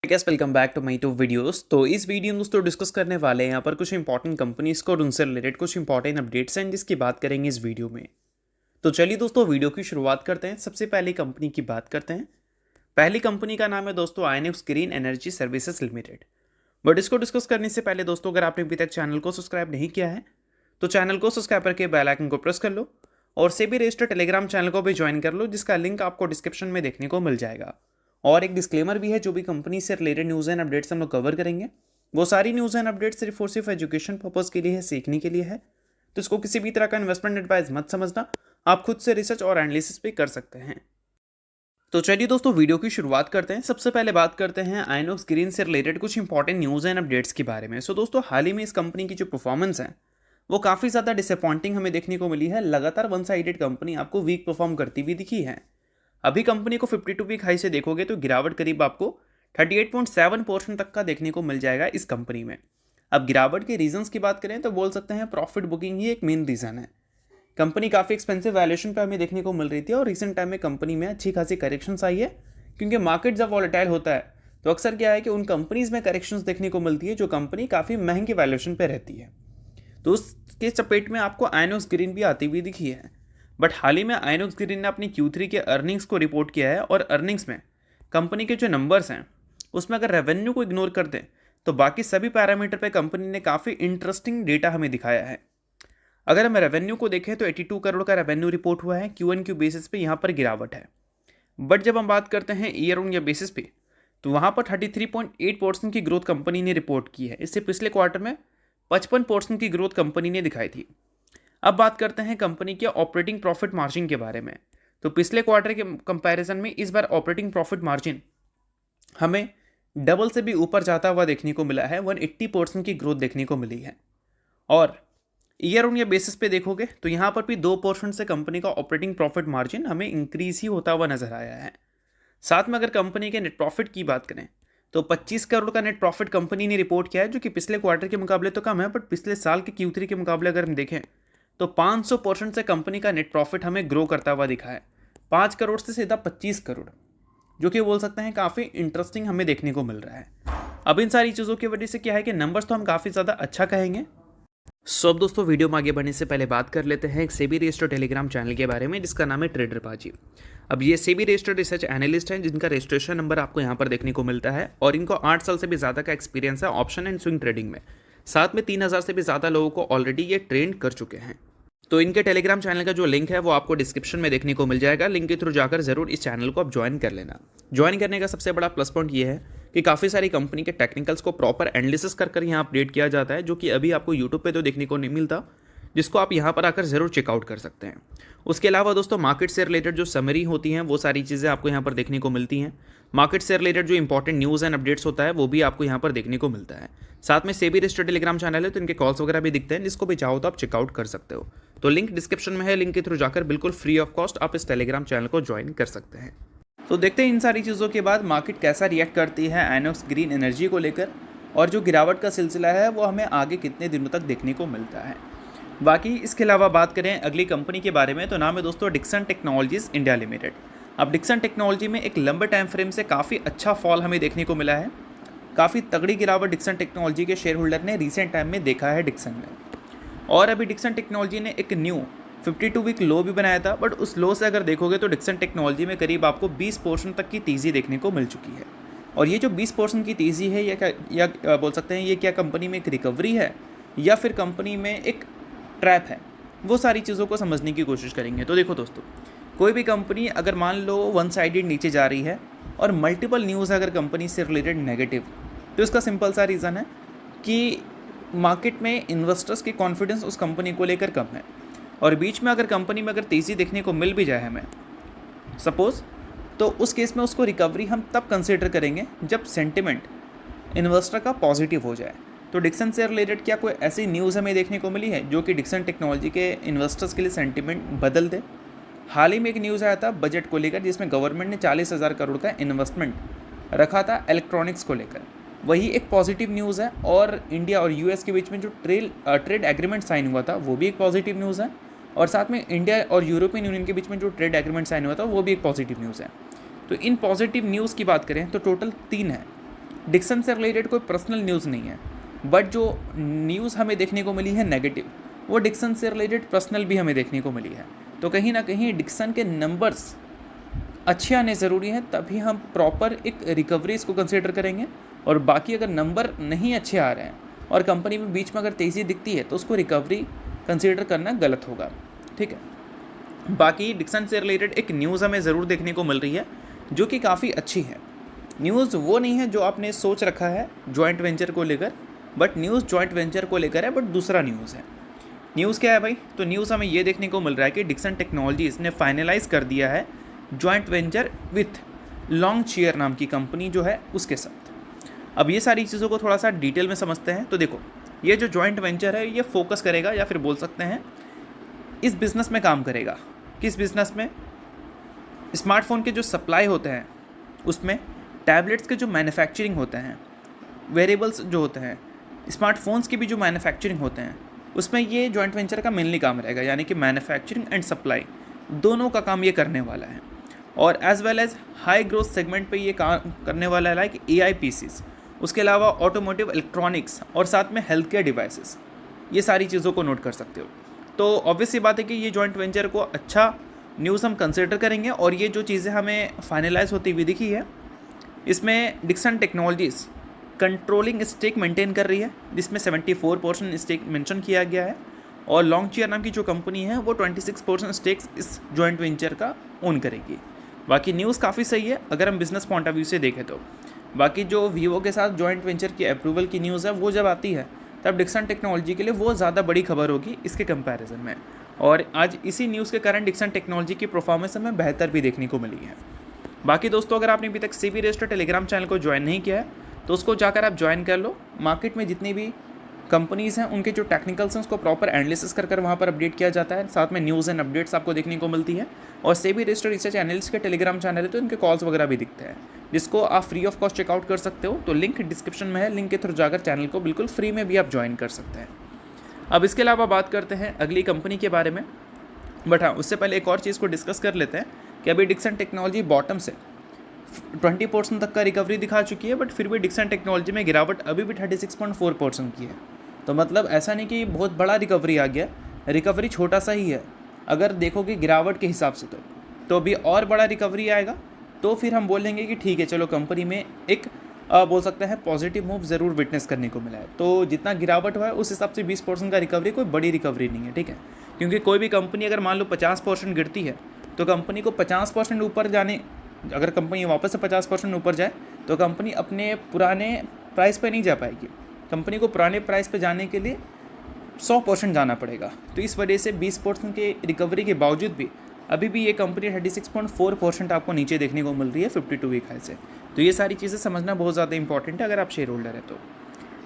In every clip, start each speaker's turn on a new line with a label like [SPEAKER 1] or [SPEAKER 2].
[SPEAKER 1] Gas welcome back to my to videos. तो इस video में दोस्तों डिस्कस करने वाले हैं यहाँ पर कुछ इंपॉर्टेंट कंपनीज को और उनसे रिलेटेड कुछ इंपॉर्टेंट अपडेट्स हैं जिसकी बात करेंगे इस वीडियो में। तो चलिए दोस्तों वीडियो की शुरुआत करते हैं। सबसे पहली कंपनी की बात करते हैं। पहली कंपनी का नाम है दोस्तों INOX green energy services limited. But इसको डिस्कस करने से पहले दोस्तों अगर आपने अभी तक चैनल को सब्सक्राइब नहीं किया है तो चैनल को सब्सक्राइब करके बेल आइकन को प्रेस कर लो और सेबी रजिस्टर्ड टेलीग्राम चैनल को भी ज्वाइन कर लो जिसका लिंक आपको डिस्क्रिप्शन में देखने को मिल जाएगा। और एक डिस्क्लेमर भी है, जो भी कंपनी से रिलेटेड न्यूज़ एंड अपडेट्स हम लोग कवर करेंगे वो सारी न्यूज़ एंड अपडेट्स सिर्फ और सिर्फ एजुकेशन पर्पज़ के लिए है, सीखने के लिए है। तो इसको किसी भी तरह का इन्वेस्टमेंट एडवाइस मत समझना, आप खुद से रिसर्च और एनालिसिस भी कर सकते हैं। तो चलिए दोस्तों वीडियो की शुरुआत करते हैं। सबसे पहले बात करते हैं आइनॉक्स ग्रीन से रिलेटेड कुछ इंपॉर्टेंट न्यूज़ एंड अपडेट्स के बारे में। सो दोस्तों हाल ही में इस कंपनी की जो परफॉर्मेंस है वो काफ़ी ज़्यादा डिसअपॉइंटिंग हमें देखने को मिली है। लगातार वन साइडेड कंपनी आपको वीक परफॉर्म करती हुई दिखी है। अभी कंपनी को 52 वीक हाई से देखोगे तो गिरावट करीब आपको 38.7% तक का देखने को मिल जाएगा इस कंपनी में। अब गिरावट के रीजंस की बात करें तो बोल सकते हैं प्रॉफिट बुकिंग ही एक मेन रीज़न है। कंपनी काफ़ी एक्सपेंसिव वैल्यूएशन पे हमें देखने को मिल रही थी और रिसेंट टाइम में कंपनी में अच्छी खासी करेक्शंस आई है, क्योंकि मार्केट जब वॉलेटाइल होता है तो अक्सर क्या है कि उन कंपनीज में करेक्शंस देखने को मिलती है जो कंपनी काफ़ी महंगी वैल्यूएशन पे रहती है। तो उसके चपेट में आपको आइनॉक्स ग्रीन भी आती हुई दिखी है। बट हाल ही में आइनॉक्स ग्रीन ने अपनी Q3 के अर्निंग्स को रिपोर्ट किया है और अर्निंग्स में कंपनी के जो नंबर्स हैं उसमें अगर रेवेन्यू को इग्नोर कर दें तो बाकी सभी पैरामीटर पे कंपनी ने काफ़ी इंटरेस्टिंग डेटा हमें दिखाया है। अगर हम रेवेन्यू को देखें तो 82 करोड़ का रेवेन्यू रिपोर्ट हुआ है। Q1Q बेसिस पे यहाँ पर गिरावट है। बट जब हम बात करते हैं ईयर ऑन ईयर बेसिस पे तो वहाँ पर 33.8% की ग्रोथ कंपनी ने रिपोर्ट की है। इससे पिछले क्वार्टर में 55% की ग्रोथ कंपनी ने दिखाई थी। अब बात करते हैं कंपनी के ऑपरेटिंग प्रॉफिट मार्जिन के बारे में। तो पिछले क्वार्टर के कंपैरिजन में इस बार ऑपरेटिंग प्रॉफिट मार्जिन हमें डबल से भी ऊपर जाता हुआ देखने को मिला है। 180% की ग्रोथ देखने को मिली है। और ईयर ऑन ईयर बेसिस पे देखोगे तो यहाँ पर भी 2% से कंपनी का ऑपरेटिंग प्रॉफिट मार्जिन हमें इंक्रीज ही होता हुआ नजर आया है। साथ में अगर कंपनी के नेट प्रॉफिट की बात करें तो 25 करोड़ का नेट प्रॉफिट कंपनी ने रिपोर्ट किया है, जो कि पिछले क्वार्टर के मुकाबले तो कम है, बट पिछले साल के Q3 के मुकाबले अगर हम देखें तो 500% से कंपनी का नेट प्रॉफिट हमें ग्रो करता हुआ दिखा है। 5 करोड़ से सीधा 25 करोड़, जो कि बोल सकते हैं काफ़ी इंटरेस्टिंग हमें देखने को मिल रहा है। अब इन सारी चीज़ों की वजह से क्या है कि नंबर्स तो हम काफ़ी ज़्यादा अच्छा कहेंगे। सो अब दोस्तों वीडियो में आगे बढ़ने से पहले बात कर लेते हैं एक सेबी रजिस्टर्ड टेलीग्राम चैनल के बारे में जिसका नाम है ट्रेडर बाजी। अब ये सेबी रजिस्टर्ड रिसर्च एनालिस्ट हैं जिनका रजिस्ट्रेशन नंबर आपको यहाँ पर देखने को मिलता है और इनको 8 साल से भी ज़्यादा का एक्सपीरियंस है ऑप्शन एंड स्विंग ट्रेडिंग में। साथ में 3000 से भी ज़्यादा लोगों को ऑलरेडी ये ट्रेन कर चुके हैं। तो इनके टेलीग्राम चैनल का जो लिंक है वो आपको डिस्क्रिप्शन में देखने को मिल जाएगा। लिंक के थ्रू जाकर जरूर इस चैनल को आप ज्वाइन कर लेना। ज्वाइन करने का सबसे बड़ा प्लस पॉइंट ये है कि काफ़ी सारी कंपनी के टेक्निकल्स को प्रॉपर एनालिसिस कर यहाँ अपडेट किया जाता है, जो कि अभी आपको यूट्यूब पे तो देखने को नहीं मिलता, जिसको आप यहाँ पर आकर ज़रूर चेकआउट कर सकते हैं। उसके अलावा दोस्तों मार्केट से रिलेटेड जो समरी होती हैं वो सारी चीज़ें आपको यहाँ पर देखने को मिलती हैं। मार्केट से रिलेटेड जो इंपॉर्टेंट न्यूज़ एंड अपडेट्स होता है वो भी आपको यहाँ पर देखने को मिलता है। साथ में सेबी रजिस्टर्ड टेलीग्राम चैनल है तो इनके कॉल्स वगैरह भी दिखते हैं, जिसको भी चाहो तो आप चेकआउट कर सकते हो। तो लिंक डिस्क्रिप्शन में है, लिंक के थ्रू जाकर बिल्कुल फ्री ऑफ कॉस्ट आप इस टेलीग्राम चैनल को ज्वाइन कर सकते हैं। तो देखते हैं इन सारी चीज़ों के बाद मार्केट कैसा रिएक्ट करती है आइनॉक्स ग्रीन एनर्जी को लेकर, और जो गिरावट का सिलसिला है वो हमें आगे कितने दिनों तक देखने को मिलता है। बाकी इसके अलावा बात करें अगली कंपनी के बारे में तो नाम है दोस्तों डिक्सन टेक्नोलॉजीज इंडिया लिमिटेड। अब डिक्सन टेक्नोलॉजी में एक लंबे टाइम फ्रेम से काफ़ी अच्छा फॉल हमें देखने को मिला है। काफ़ी तगड़ी गिरावट डिक्सन टेक्नोलॉजी के शेयर होल्डर ने रिसेंट टाइम में देखा है डिक्सन में। और अभी डिक्सन टेक्नोलॉजी ने एक न्यू 52 वीक लो भी बनाया था, बट उस लो से अगर देखोगे तो डिक्सन टेक्नोलॉजी में करीब आपको 20% तक की तेज़ी देखने को मिल चुकी है। और ये जो 20% की तेज़ी है या बोल सकते हैं ये क्या कंपनी में एक रिकवरी है या फिर कंपनी में एक ट्रैप है, वो सारी चीज़ों को समझने की कोशिश करेंगे। तो देखो दोस्तों, कोई भी कंपनी अगर मान लो वन साइडेड नीचे जा रही है और मल्टीपल न्यूज़ अगर कंपनी से रिलेटेड नेगेटिव, तो इसका सिंपल सा रीज़न है कि मार्केट में इन्वेस्टर्स की कॉन्फिडेंस उस कंपनी को लेकर कम है। और बीच में अगर कंपनी में अगर तेज़ी देखने को मिल भी जाए हमें सपोज़, तो उस केस में उसको रिकवरी हम तब कंसिडर करेंगे जब सेंटिमेंट इन्वेस्टर का पॉजिटिव हो जाए। तो डिक्सन से रिलेटेड क्या कोई ऐसी न्यूज़ हमें देखने को मिली है जो कि डिक्सन टेक्नोलॉजी के इन्वेस्टर्स के लिए सेंटिमेंट बदल दे? हाल ही में एक न्यूज़ आया था बजट को लेकर, जिसमें गवर्नमेंट ने 40,000 करोड़ का इन्वेस्टमेंट रखा था इलेक्ट्रॉनिक्स को लेकर। वही एक पॉजिटिव न्यूज़ है। और इंडिया और यूएस के बीच में जो ट्रेड एग्रीमेंट साइन हुआ था वो भी एक पॉजिटिव न्यूज़ है। और साथ में इंडिया और यूरोपियन यूनियन के बीच में जो ट्रेड एग्रीमेंट साइन हुआ था वो भी एक पॉजिटिव न्यूज़ है। तो इन पॉजिटिव न्यूज़ की बात करें तो टोटल 3 है। डिक्सन से रिलेटेड कोई पर्सनल न्यूज़ नहीं है, बट जो न्यूज़ हमें देखने को मिली है नेगेटिव, वो डिक्सन से रिलेटेड पर्सनल भी हमें देखने को मिली है। तो कहीं ना कहीं डिक्सन के नंबर्स अच्छे आने ज़रूरी हैं, तभी हम प्रॉपर एक रिकवरी इसको कंसिडर करेंगे। और बाकी अगर नंबर नहीं अच्छे आ रहे हैं और कंपनी में बीच में अगर तेज़ी दिखती है तो उसको रिकवरी कंसिडर करना गलत होगा, ठीक है। बाकी डिक्सन से रिलेटेड एक न्यूज़ हमें ज़रूर देखने को मिल रही है जो कि काफ़ी अच्छी है। न्यूज़ वो नहीं है जो आपने सोच रखा है जॉइंट वेंचर को लेकर, बट न्यूज़ जॉइंट वेंचर को लेकर है, बट दूसरा न्यूज़ है। न्यूज़ क्या है भाई? तो न्यूज़ हमें ये देखने को मिल रहा है कि डिक्सन टेक्नोलॉजीज़ ने फाइनलाइज कर दिया है जॉइंट वेंचर विथ लॉन्गचेयर नाम की कंपनी जो है उसके साथ। अब ये सारी चीज़ों को थोड़ा सा डिटेल में समझते हैं। तो देखो, ये जो जॉइंट वेंचर है ये फोकस करेगा, या फिर बोल सकते हैं इस बिज़नेस में काम करेगा। किस बिज़नेस में? स्मार्टफोन के जो सप्लाई होते हैं उसमें, टैबलेट्स के जो मैन्युफैक्चरिंग होते हैं, वेरेबल्स जो होते हैं, स्मार्टफोन्स के भी जो मैन्युफैक्चरिंग होते हैं, उसमें ये जॉइंट वेंचर का मेनली काम रहेगा। यानी कि मैन्युफैक्चरिंग एंड सप्लाई दोनों का काम ये करने वाला है। और as well as high growth segment पे ये काम करने वाला है, लाइक AI PCs, उसके अलावा ऑटोमोटिव इलेक्ट्रॉनिक्स और साथ में हेल्थ केयर डिवाइसेस, ये सारी चीज़ों को नोट कर सकते हो। तो ऑब्वियस सी बात है कि ये जॉइंट वेंचर को अच्छा न्यूज़ हम कंसिडर करेंगे। और ये जो चीज़ें हमें फाइनलाइज होती हुई दिखी है, इसमें Dixon Technologies controlling stake maintain कर रही है, जिसमें 74% स्टेक मेंशन किया गया है। और लॉन्गचेयर नाम की जो कंपनी है वो 26% स्टेक्स इस जॉइंट वेंचर का ओन करेगी। बाकी न्यूज़ काफ़ी सही है अगर हम बिजनेस पॉइंट ऑफ व्यू से देखें तो। बाकी जो वीवो के साथ जॉइंट वेंचर की अप्रूवल की न्यूज़ है वो जब आती है तब डिक्सन टेक्नोलॉजी के लिए वो ज़्यादा बड़ी खबर होगी इसके कंपैरिजन में। और आज इसी न्यूज़ के कारण डिक्सन टेक्नोलॉजी की परफॉर्मेंस हमें बेहतर भी देखने को मिली है। बाकी दोस्तों, अगर आपने अभी तक सेबी रजिस्टर्ड टेलीग्राम चैनल को ज्वाइन नहीं किया है तो उसको जाकर आप ज्वाइन कर लो। मार्केट में जितनी भी कंपनीज़ हैं उनके जो टेक्निकल्स हैं उसको प्रॉपर एनालिसिस कर वहाँ पर अपडेट किया जाता है। साथ में न्यूज़ एंड अपडेट्स आपको देखने को मिलती है। और सेबी रजिस्टर्ड रिसर्च एनालिस्ट के टेलीग्राम चैनल है तो इनके कॉल्स वगैरह भी दिखते हैं, जिसको आप फ्री ऑफ कॉस्ट चेकआउट कर सकते हो। तो लिंक डिस्क्रिप्शन में है, लिंक के थ्रू जाकर चैनल को बिल्कुल फ्री में भी आप ज्वाइन कर सकते हैं। अब इसके अलावा बात करते हैं अगली कंपनी के बारे में, बट हाँ उससे पहले एक और चीज़ को डिस्कस कर लेते हैं कि अभी डिक्सन टेक्नोलॉजी बॉटम से 20% तक का रिकवरी दिखा चुकी है, बट फिर भी डिक्सन टेक्नोलॉजी में गिरावट अभी भी 36.4% की है। तो मतलब ऐसा नहीं कि बहुत बड़ा रिकवरी आ गया, रिकवरी छोटा सा ही है अगर देखोगे गिरावट के हिसाब से। तो अभी और बड़ा रिकवरी आएगा तो फिर हम बोलेंगे कि ठीक है चलो कंपनी में एक बोल सकते हैं पॉजिटिव मूव ज़रूर विटनेस करने को मिला है। तो जितना गिरावट हुआ है उस हिसाब से 20% का रिकवरी कोई बड़ी रिकवरी नहीं है, ठीक है। क्योंकि कोई भी कंपनी अगर मान लो 50% गिरती है तो कंपनी को 50% ऊपर जाने, अगर कंपनी वापस से 50% ऊपर जाए तो कंपनी अपने पुराने प्राइस पे नहीं जा पाएगी। कंपनी को पुराने प्राइस पे जाने के लिए 100% जाना पड़ेगा। तो इस वजह से 20% के रिकवरी के बावजूद भी अभी भी ये कंपनी 36.4% आपको नीचे देखने को मिल रही है 52 वीक हाई से। तो ये सारी चीज़ें समझना बहुत ज़्यादा इंपॉर्टेंट है अगर आप शेयर होल्डर है तो।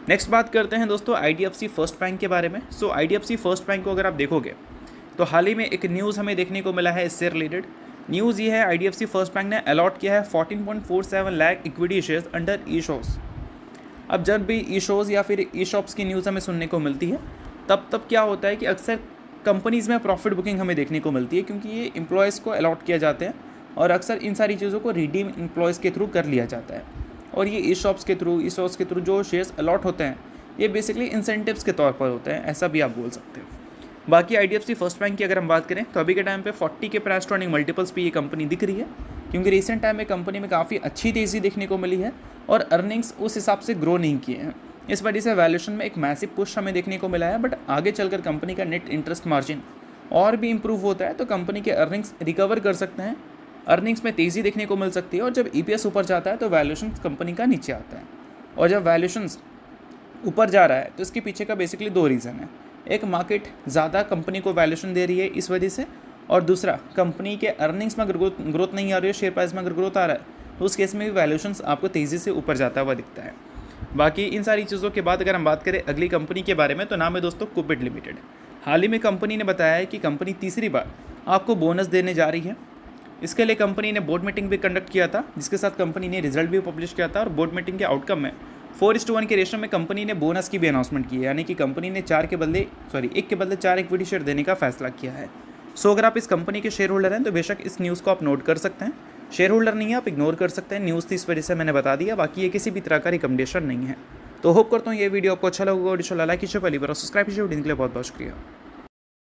[SPEAKER 1] नेक्स्ट बात करते हैं दोस्तों IDFC फर्स्ट बैंक के बारे में। सो IDFC फर्स्ट बैंक को अगर आप देखोगे तो हाल ही में एक न्यूज़ हमें देखने को मिला है इससे रिलेटेड। न्यूज़ ये है IDFC फर्स्ट बैंक ने अलॉट किया है 14.47 लाख इक्विटी शेयर्स अंडर ई-शॉप्स। अब जब भी ई-शॉप्स या फिर ई-शॉप्स की न्यूज़ हमें सुनने को मिलती है तब क्या होता है कि अक्सर कंपनीज़ में प्रॉफिट बुकिंग हमें देखने को मिलती है, क्योंकि ये एम्प्लॉयज़ को अलॉट किया जाते हैं और अक्सर इन सारी चीज़ों को रिडीम एम्प्लॉयज़ के थ्रू कर लिया जाता है। और ये ई-शॉप्स के थ्रू जो शेयर्स अलॉट होते हैं ये बेसिकली इंसेंटिव्स के तौर पर होते हैं, ऐसा भी आप बोल सकते हो। बाकी IDFC फर्स्ट बैंक की अगर हम बात करें तो अभी के टाइम पे 40 के प्राइस टू अर्निंग मल्टीपल्स पे ये कंपनी दिख रही है, क्योंकि रिसेंट टाइम में कंपनी में काफ़ी अच्छी तेज़ी देखने को मिली है और अर्निंग्स उस हिसाब से ग्रो नहीं किए हैं। इस वजह से वैल्यूएशन में एक मैसिव पुश हमें देखने को मिला है। बट आगे चलकर कंपनी का नेट इंटरेस्ट मार्जिन और भी इंप्रूव होता है तो कंपनी के अर्निंग्स रिकवर कर सकते हैं, अर्निंग्स में तेज़ी देखने को मिल सकती है। और जब EPS ऊपर जाता है तो वैल्यूएशन कंपनी का नीचे आता है। और जब वैल्यूएशन ऊपर जा रहा है तो इसके पीछे का बेसिकली 2 रीज़न है। एक, मार्केट ज़्यादा कंपनी को वैल्यूएशन दे रही है इस वजह से, और दूसरा कंपनी के अर्निंग्स में अगर ग्रोथ नहीं आ रही है, शेयर प्राइस में अगर ग्रोथ आ रहा है तो उस केस में भी वैल्यूएशन आपको तेज़ी से ऊपर जाता हुआ दिखता है। बाकी इन सारी चीज़ों के बाद अगर हम बात करें अगली कंपनी के बारे में तो नाम है दोस्तों कुपिड लिमिटेड। हाल ही में कंपनी ने बताया है कि कंपनी तीसरी बार आपको बोनस देने जा रही है। इसके लिए कंपनी ने बोर्ड मीटिंग भी कंडक्ट किया था, जिसके साथ कंपनी ने रिजल्ट भी पब्लिश किया था। और बोर्ड मीटिंग के आउटकम में 4:1 के रेशो में कंपनी ने बोनस की भी अनाउंसमेंट की है, यानी कि कंपनी ने 1 के बदले 4 इक्विटी शेयर देने का फैसला किया है। सो अगर आप इस कंपनी के शेयर होल्डर हैं तो बेशक इस न्यूज़ को आप नोट कर सकते हैं। शेयर होल्डर नहीं है आप इग्नोर कर सकते हैं, न्यूज़ थी इस वजह से मैंने बता दिया, बाकी ये किसी भी तरह का रिकमेंडेशन नहीं है। तो होप करता हूँ ये वीडियो आपको अच्छा लगा, और लाइक कीजिए, पहली बार सब्सक्राइब कीजिए। वीडियो के लिए बहुत बहुत शुक्रिया।